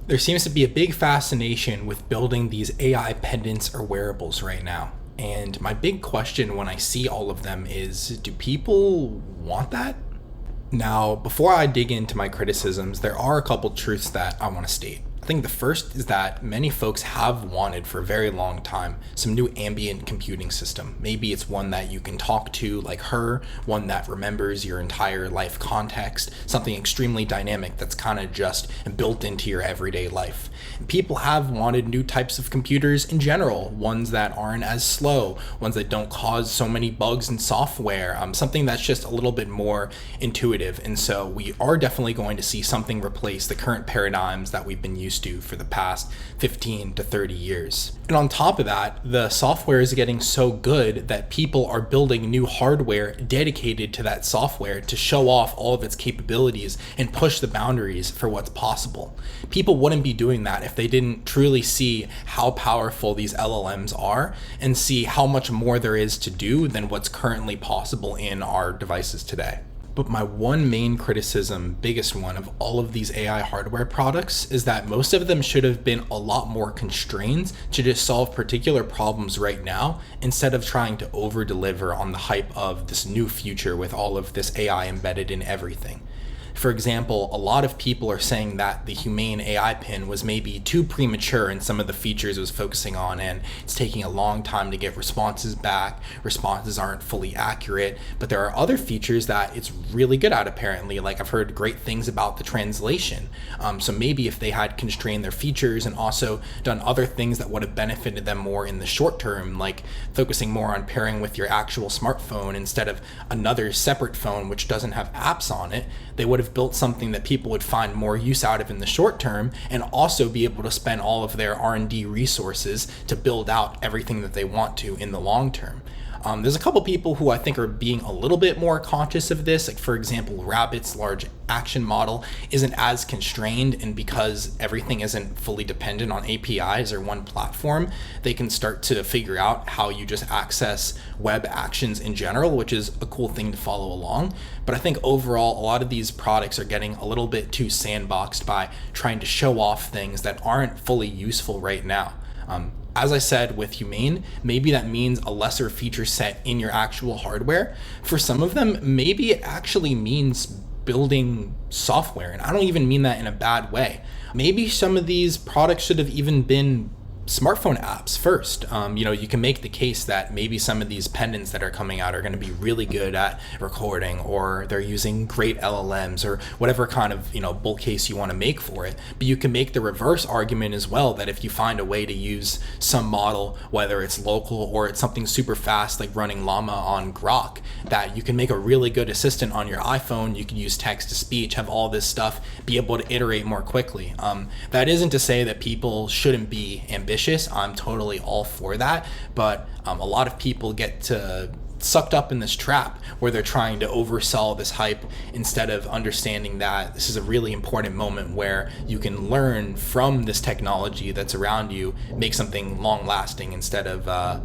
There seems to be a big fascination with building these AI pendants or wearables right now. And my big question when I see all of them is, do people want that? Now, before I dig into my criticisms, there are a couple truths that I want to state. I think the first is that many folks have wanted for a very long time some new ambient computing system. Maybe it's one that you can talk to like her, one that remembers your entire life context, something extremely dynamic that's kind of just built into your everyday life. And people have wanted new types of computers in general, ones that aren't as slow, ones that don't cause so many bugs in software, something that's just a little bit more intuitive. And so we are definitely going to see something replace the current paradigms that we've been used to for the past 15 to 30 years. And on top of that, the software is getting so good that people are building new hardware dedicated to that software to show off all of its capabilities and push the boundaries for what's possible. People wouldn't be doing that if they didn't truly see how powerful these LLMs are and see how much more there is to do than what's currently possible in our devices today. But my one main criticism, biggest one of all of these AI hardware products, is that most of them should have been a lot more constrained to just solve particular problems right now instead of trying to over deliver on the hype of this new future with all of this AI embedded in everything. For example, a lot of people are saying that the Humane AI pin was maybe too premature in some of the features it was focusing on, and it's taking a long time to get responses back. Responses aren't fully accurate, but there are other features that it's really good at apparently. Like I've heard great things about the translation. So maybe if they had constrained their features and also done other things that would have benefited them more in the short term, like focusing more on pairing with your actual smartphone instead of another separate phone which doesn't have apps on it, they would have built something that people would find more use out of in the short term and also be able to spend all of their R&D resources to build out everything that they want to in the long term. There's a couple people who I think are being a little bit more conscious of this. Like for example, Rabbit's large action model isn't as constrained, and because everything isn't fully dependent on APIs or one platform, they can start to figure out how you just access web actions in general, which is a cool thing to follow along. But I think overall, a lot of these products are getting a little bit too sandboxed by trying to show off things that aren't fully useful right now. As I said with Humane, maybe that means a lesser feature set in your actual hardware. For some of them, maybe it actually means building software, and I don't even mean that in a bad way. Maybe some of these products should have even been smartphone apps first. You can make the case that maybe some of these pendants that are coming out are going to be really good at recording, or they're using great LLMs, or whatever kind of bull case you want to make for it. But you can make the reverse argument as well, that if you find a way to use some model, whether it's local or it's something super fast like running Llama on Grok, that you can make a really good assistant on your iPhone. You can use text to speech, have all this stuff, be able to iterate more quickly. That isn't to say that people shouldn't be ambitious. I'm totally all for that, but a lot of people get sucked up in this trap where they're trying to oversell this hype instead of understanding that this is a really important moment where you can learn from this technology that's around you, make something long lasting instead of a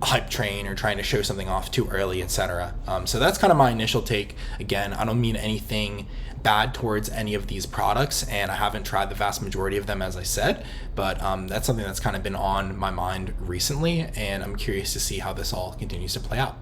hype train or trying to show something off too early, etc. So that's kind of my initial take. Again, I don't mean anything bad towards any of these products, and I haven't tried the vast majority of them, as I said, but that's something that's kind of been on my mind recently, and I'm curious to see how this all continues to play out.